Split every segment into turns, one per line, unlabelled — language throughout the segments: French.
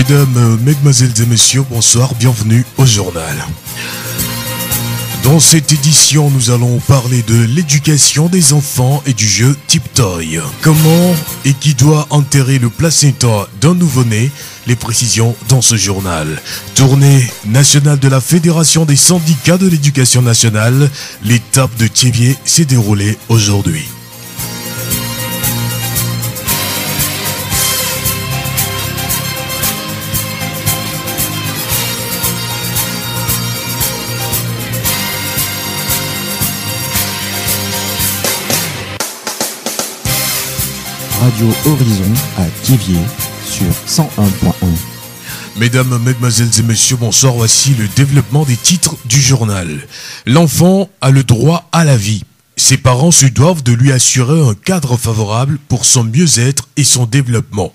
Mesdames, mesdemoiselles et messieurs, bonsoir, bienvenue au journal. Dans cette édition, nous allons parler de l'éducation des enfants et du jeu Tiptoy. Comment et qui doit enterrer le placenta d'un nouveau-né? Les précisions dans ce journal. Tournée nationale de la Fédération des syndicats de l'éducation nationale. L'étape de Thiéviers s'est déroulée aujourd'hui.
Radio Horizon à Thiéviers sur 101.1.
Mesdames, mesdemoiselles et messieurs, bonsoir, voici le développement des titres du journal. L'enfant a le droit à la vie. Ses parents se doivent de lui assurer un cadre favorable pour son mieux-être et son développement.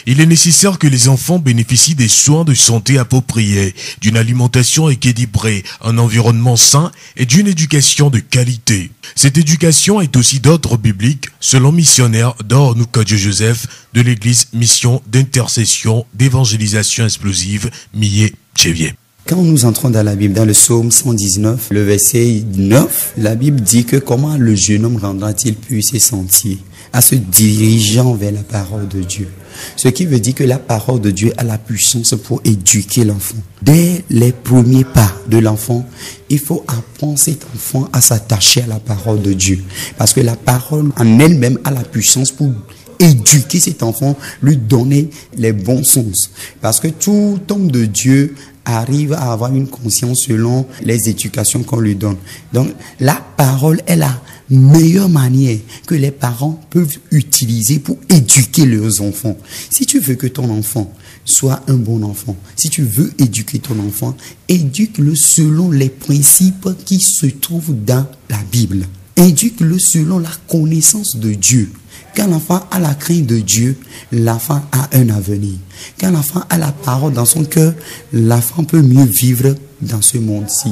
Il est nécessaire que les enfants bénéficient des soins de santé appropriés, d'une alimentation équilibrée, un environnement sain et d'une éducation de qualité. Cette éducation est aussi d'ordre biblique, selon missionnaire Dor Nukadio Joseph de l'église Mission d'intercession d'évangélisation explosive Thiéviers.
Quand nous entrons dans la Bible, dans le psaume 119, le verset 9, la Bible dit que comment le jeune homme rendra-t-il pur ses sentiers en se dirigeant vers la parole de Dieu. Ce qui veut dire que la parole de Dieu a la puissance pour éduquer l'enfant. Dès les premiers pas de l'enfant, il faut apprendre cet enfant à s'attacher à la parole de Dieu. Parce que la parole en elle-même a la puissance pour éduquer cet enfant, lui donner les bons sens. Parce que tout homme de Dieu arrive à avoir une conscience selon les éducations qu'on lui donne. Donc, la parole est la meilleure manière que les parents peuvent utiliser pour éduquer leurs enfants. Si tu veux que ton enfant soit un bon enfant, si tu veux éduquer ton enfant, éduque-le selon les principes qui se trouvent dans la Bible. Éduque-le selon la connaissance de Dieu. Quand l'enfant a la crainte de Dieu, l'enfant a un avenir. Quand l'enfant a la parole dans son cœur, l'enfant peut mieux vivre dans ce monde-ci.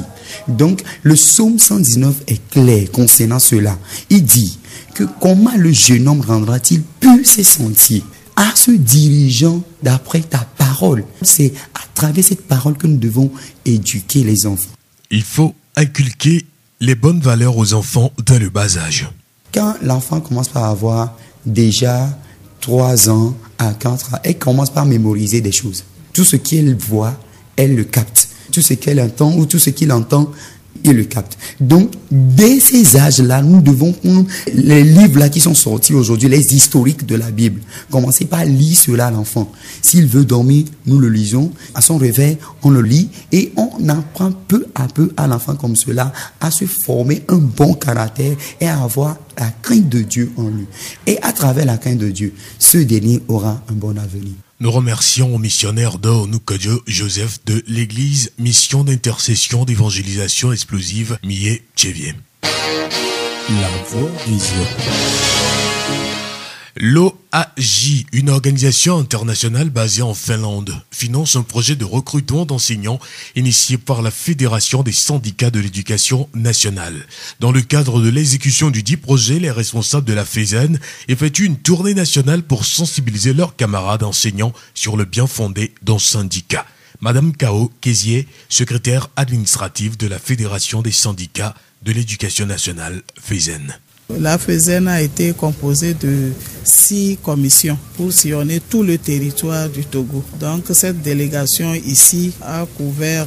Donc, le psaume 119 est clair concernant cela. Il dit que comment le jeune homme rendra-t-il pur ses sentiers en se dirigeant d'après ta parole. C'est à travers cette parole que nous devons éduquer les enfants.
Il faut inculquer les bonnes valeurs aux enfants dès le bas âge.
Quand l'enfant commence par avoir déjà 3 ans à 4 ans, elle commence par mémoriser des choses. Tout ce qu'elle voit, elle le capte. Tout ce qu'elle entend ou tout ce qu'il entend, il le capte. Donc, dès ces âges-là, nous devons prendre les livres-là qui sont sortis aujourd'hui, les historiques de la Bible. Commencez par lire cela à l'enfant. S'il veut dormir, nous le lisons. À son réveil, on le lit et on apprend peu à peu à l'enfant comme cela à se former un bon caractère et à avoir la crainte de Dieu en lui. Et à travers la crainte de Dieu, ce dernier aura un bon avenir.
Nous remercions au missionnaire Dor Nukadio Joseph de l'église Mission d'intercession d'évangélisation explosive Thiéviers.
La voix des yeux.
L'OAJ, une organisation internationale basée en Finlande, finance un projet de recrutement d'enseignants initié par la Fédération des syndicats de l'éducation nationale. Dans le cadre de l'exécution du dit projet, les responsables de la FESEN effectuent une tournée nationale pour sensibiliser leurs camarades enseignants sur le bien fondé d'un syndicat. Madame Kao Kézier, secrétaire administrative de la Fédération des syndicats de l'éducation nationale FESEN.
La FESEN a été composée de 6 commissions pour sillonner tout le territoire du Togo. Donc cette délégation ici a couvert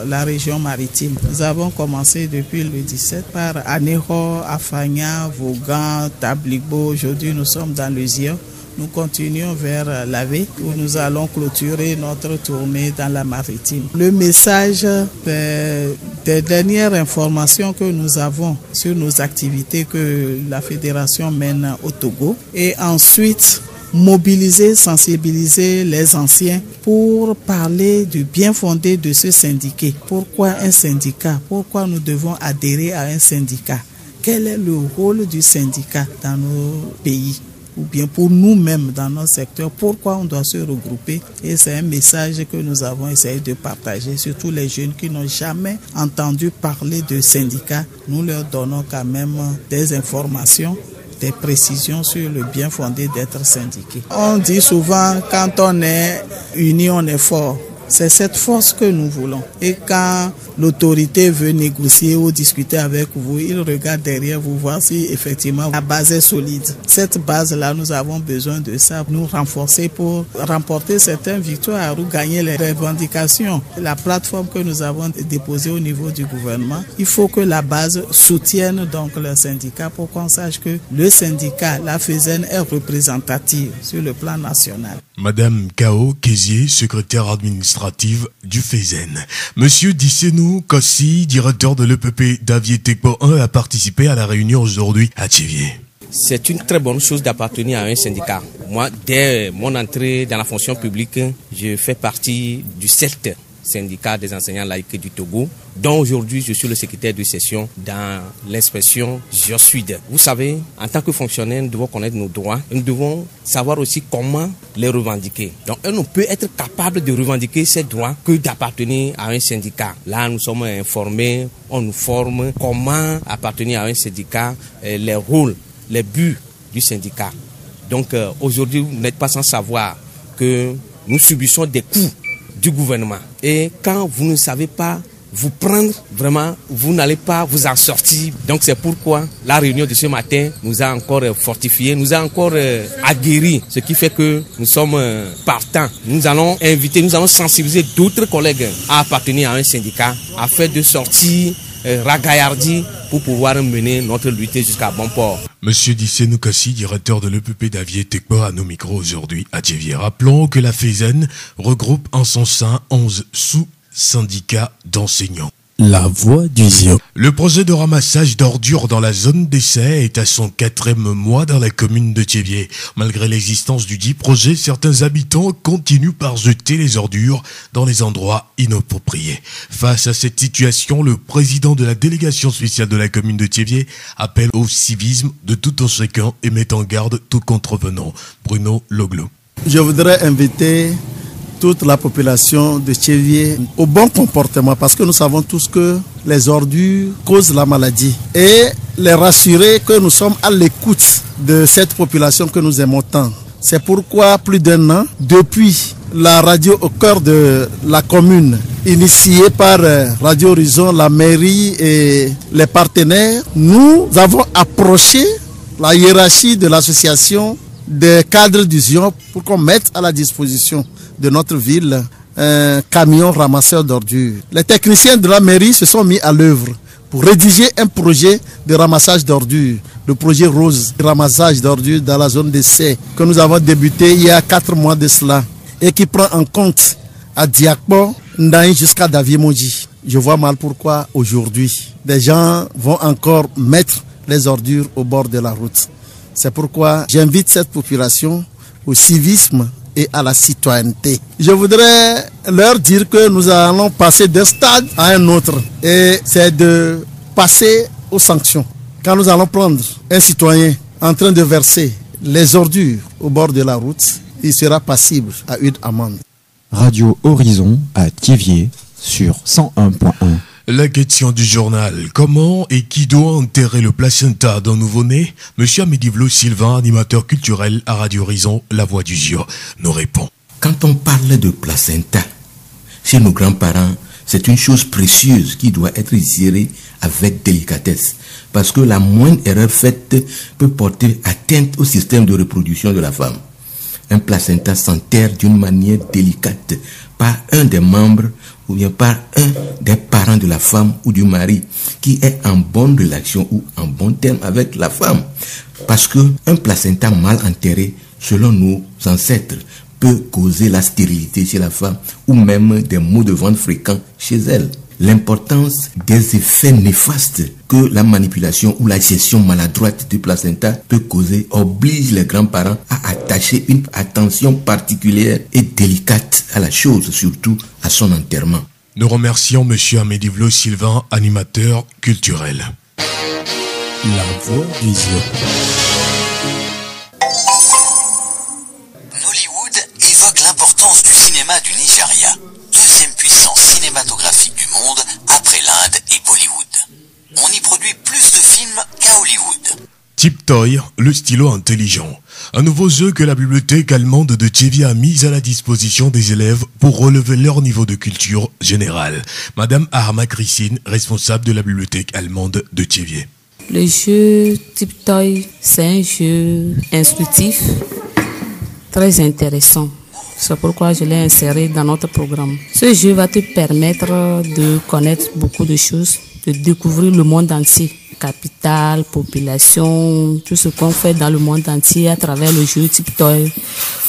la région maritime. Nous avons commencé depuis le 17 par Anéro, Afanya, Vaughan, Tablibo. Aujourd'hui nous sommes dans le Zia. Nous continuons vers Lavé où nous allons clôturer notre tournée dans la maritime. Le message des dernières informations que nous avons sur nos activités que la fédération mène au Togo et ensuite mobiliser, sensibiliser les anciens pour parler du bien fondé de ce syndicat. Pourquoi un syndicat? Pourquoi nous devons adhérer à un syndicat? Quel est le rôle du syndicat dans nos pays? Ou bien pour nous-mêmes dans notre secteur, pourquoi on doit se regrouper. Et c'est un message que nous avons essayé de partager, surtout les jeunes qui n'ont jamais entendu parler de syndicats. Nous leur donnons quand même des informations des précisions sur le bien fondé d'être syndiqué. On dit souvent, quand on est uni, on est fort. C'est cette force que nous voulons. Et quand l'autorité veut négocier ou discuter avec vous, il regarde derrière vous, voir si effectivement la base est solide. Cette base-là, nous avons besoin de ça, nous renforcer pour remporter certaines victoires ou gagner les revendications. La plateforme que nous avons déposée au niveau du gouvernement, il faut que la base soutienne donc le syndicat pour qu'on sache que le syndicat, la FESEN, est représentative sur le plan national.
Madame Kao Kézié, secrétaire administrative du FESEN. Monsieur Dissenou Kossi, directeur de l'EPP d'Avier Tekpo 1, a participé à la réunion aujourd'hui à Thiviers.
C'est une très bonne chose d'appartenir à un syndicat. Moi, dès mon entrée dans la fonction publique, je fais partie du CELT, syndicat des enseignants laïcs du Togo, dont aujourd'hui je suis le secrétaire de session dans l'inspection GEOSUID. Vous savez, en tant que fonctionnaire, nous devons connaître nos droits et nous devons savoir aussi comment les revendiquer. Donc, on ne peut être capable de revendiquer ces droits que d'appartenir à un syndicat. Là, nous sommes informés, on nous forme comment appartenir à un syndicat, les rôles, les buts du syndicat. Donc, aujourd'hui, vous n'êtes pas sans savoir que nous subissons des coups du gouvernement. Et quand vous ne savez pas vous prendre, vraiment, vous n'allez pas vous en sortir. Donc c'est pourquoi la réunion de ce matin nous a encore fortifié, nous a encore aguerri, ce qui fait que nous sommes partants. Nous allons inviter, nous allons sensibiliser d'autres collègues à appartenir à un syndicat afin de sortir ragaillardi pour pouvoir mener notre lutte jusqu'à bon port.
Monsieur Dissenou Kossi, directeur de l'EPP d'Avier Tekpo, à nos micros aujourd'hui à Thiviers. Rappelons que la FESEN regroupe en son sein 11 sous-syndicats d'enseignants.
La voix du Zion.
Le projet de ramassage d'ordures dans la zone d'essai est à son 4e mois dans la commune de Thiviers. Malgré l'existence du dit projet, certains habitants continuent par jeter les ordures dans les endroits inappropriés. Face à cette situation, le président de la délégation spéciale de la commune de Thiviers appelle au civisme de tout un chacun et met en garde tout contrevenant. Bruno Loglo.
Je voudrais inviter toute la population de Thiviers au bon comportement parce que nous savons tous que les ordures causent la maladie et les rassurer que nous sommes à l'écoute de cette population que nous aimons tant. C'est pourquoi plus d'1 an, depuis la radio au cœur de la commune, initiée par Radio Horizon, la mairie et les partenaires, nous avons approché la hiérarchie de l'association des cadres du Zion pour qu'on mette à la disposition de notre ville un camion ramasseur d'ordures. Les techniciens de la mairie se sont mis à l'œuvre pour rédiger un projet de ramassage d'ordures, le projet Rose, ramassage d'ordures dans la zone d'essai que nous avons débuté il y a 4 mois de cela et qui prend en compte à Diakpo, Ndaï jusqu'à Daviemoji. Je vois mal pourquoi aujourd'hui des gens vont encore mettre les ordures au bord de la route. C'est pourquoi j'invite cette population au civisme et à la citoyenneté. Je voudrais leur dire que nous allons passer d'un stade à un autre et c'est de passer aux sanctions. Quand nous allons prendre un citoyen en train de verser les ordures au bord de la route, il sera passible à une amende.
Radio Horizon à Thiviers sur 101.1.
La question du journal. Comment et qui doit enterrer le placenta d'un nouveau-né? Monsieur Amedivlo Sylvain, animateur culturel à Radio Horizon, La Voix du Zion, nous répond.
Quand on parle de placenta, chez nos grands-parents, c'est une chose précieuse qui doit être gérée avec délicatesse. Parce que la moindre erreur faite peut porter atteinte au système de reproduction de la femme. Un placenta s'enterre d'une manière délicate par un des membres ou bien par un des parents de la femme ou du mari qui est en bonne relation ou en bon terme avec la femme. Parce que un placenta mal enterré, selon nos ancêtres, peut causer la stérilité chez la femme ou même des maux de ventre fréquents chez elle. L'importance des effets néfastes que la manipulation ou la gestion maladroite du placenta peut causer oblige les grands-parents à attacher une attention particulière et délicate à la chose, surtout à son enterrement.
Nous remercions Monsieur Amedivlo Sylvain, animateur culturel.
La Voix du Zion.
Nollywood évoque l'importance du cinéma du Nigeria, deuxième puissance cinématographique du monde après l'Inde et Bollywood. On y produit plus de films qu'à Hollywood.
Tiptoy, le stylo intelligent. Un nouveau jeu que la bibliothèque allemande de Thiévié a mis à la disposition des élèves pour relever leur niveau de culture générale. Madame Arma Christine, responsable de la bibliothèque allemande de Thiévié.
Le jeu Tiptoy, c'est un jeu instructif, très intéressant. C'est pourquoi je l'ai inséré dans notre programme. Ce jeu va te permettre de connaître beaucoup de choses, de découvrir le monde entier. Capitale, population, tout ce qu'on fait dans le monde entier à travers le jeu Tiptoy,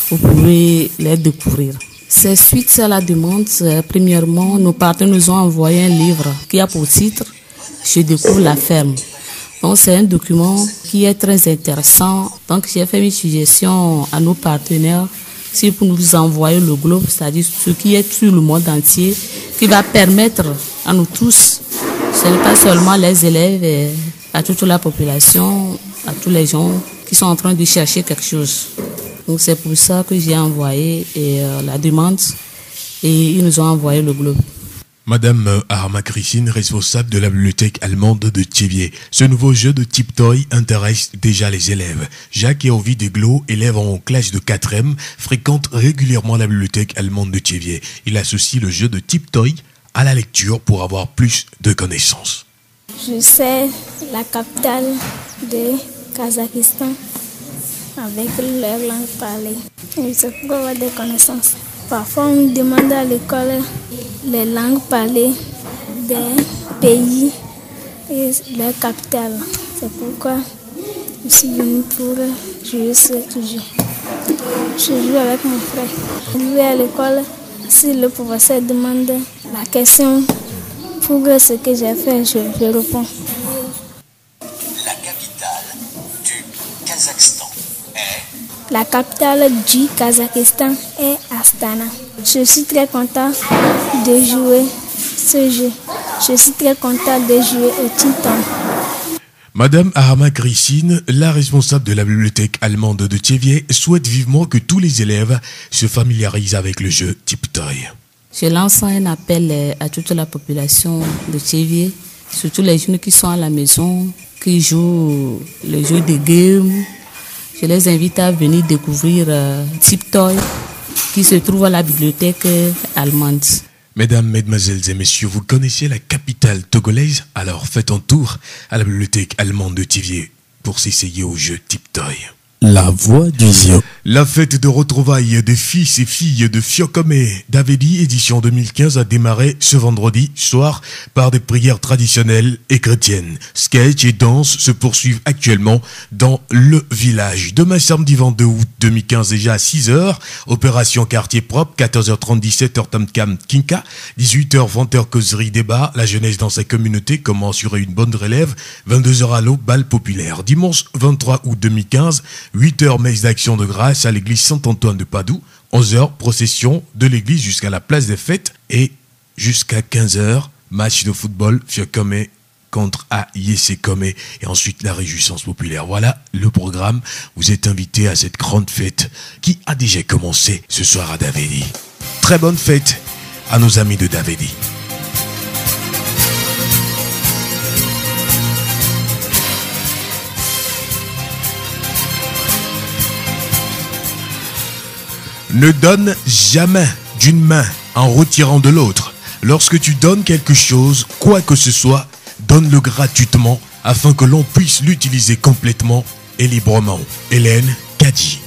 vous pouvez les découvrir. C'est suite à la demande, premièrement, nos partenaires nous ont envoyé un livre qui a pour titre « Je découvre la ferme ». Donc c'est un document qui est très intéressant. Donc j'ai fait une suggestion à nos partenaires si pour nous envoyer le globe, c'est-à-dire ce qui est sur le monde entier, qui va permettre à nous tous, ce n'est pas seulement les élèves, et à toute la population, à tous les gens qui sont en train de chercher quelque chose. Donc c'est pour ça que j'ai envoyé la demande et ils nous ont envoyé le globe.
Madame Arma Christine, responsable de la bibliothèque allemande de Thiévié. Ce nouveau jeu de Tiptoy intéresse déjà les élèves. Jacques et Ovid Eglo, élèves en classe de 4e, fréquentent régulièrement la bibliothèque allemande de Thiévié. Il associe le jeu de Tiptoy à la lecture pour avoir plus de connaissances.
Je sais la capitale de Kazakhstan avec leur langue parlée. Je sais pourquoi avoir des connaissances. Parfois, on me demande à l'école les langues parlées des pays et leur capitale. C'est pourquoi je suis venue pour jouer ce jeu. Je joue avec mon frère. Je vais à l'école. Si le professeur demande la question pour ce que j'ai fait, je réponds.
La capitale du Kazakhstan est...
La capitale du Kazakhstan est Astana. Je suis très content de jouer ce jeu. Je suis très content de jouer au Titan.
Madame Arma Christine, la responsable de la bibliothèque allemande de Thiévié, souhaite vivement que tous les élèves se familiarisent avec le jeu Tiptoy.
Je lance un appel à toute la population de Thiévié, surtout les jeunes qui sont à la maison, qui jouent le jeu de game. Je les invite à venir découvrir Tiptoy qui se trouve à la bibliothèque allemande.
Mesdames, mesdemoiselles et messieurs, vous connaissez la capitale togolaise? Alors faites un tour à la bibliothèque allemande de Thiévié pour s'essayer au jeu Tiptoy.
La voix du Zion.
La fête de retrouvailles des fils et filles de Fiocomé d'Avedi, édition 2015, a démarré ce vendredi soir par des prières traditionnelles et chrétiennes. Sketch et danse se poursuivent actuellement dans le village. Demain, samedi 22 août 2015, déjà à 6h, opération quartier propre, 14h30, 17h, Tamcam Kinka, 18h, 20h, causerie débat, la jeunesse dans sa communauté, comment assurer une bonne relève, 22h à l'eau, bal populaire. Dimanche 23 août 2015, 8h, messe d'action de grâce à l'église Saint-Antoine de Padoue. 11h, procession de l'église jusqu'à la place des fêtes. Et jusqu'à 15h, match de football, Fiocomé contre Ayesekome. Et ensuite, la réjouissance populaire. Voilà le programme. Vous êtes invités à cette grande fête qui a déjà commencé ce soir à Davedi. Très bonne fête à nos amis de Davedi. Ne donne jamais d'une main en retirant de l'autre. Lorsque tu donnes quelque chose, quoi que ce soit, donne-le gratuitement afin que l'on puisse l'utiliser complètement et librement. Hélène Kadi.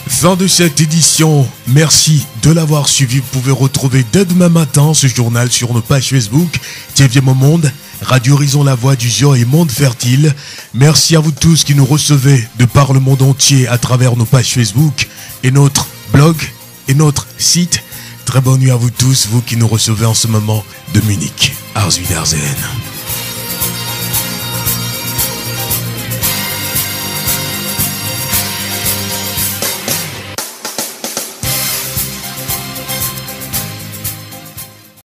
Fin de cette édition. Merci de l'avoir suivi. Vous pouvez retrouver dès demain matin ce journal sur nos pages Facebook, Thiévié Mon Monde, Radio Horizon La Voix du Zion et Monde Fertile. Merci à vous tous qui nous recevez de par le monde entier à travers nos pages Facebook et notre blog et notre site. Très bonne nuit à vous tous, vous qui nous recevez en ce moment de Munich. Ars Wiedersehen.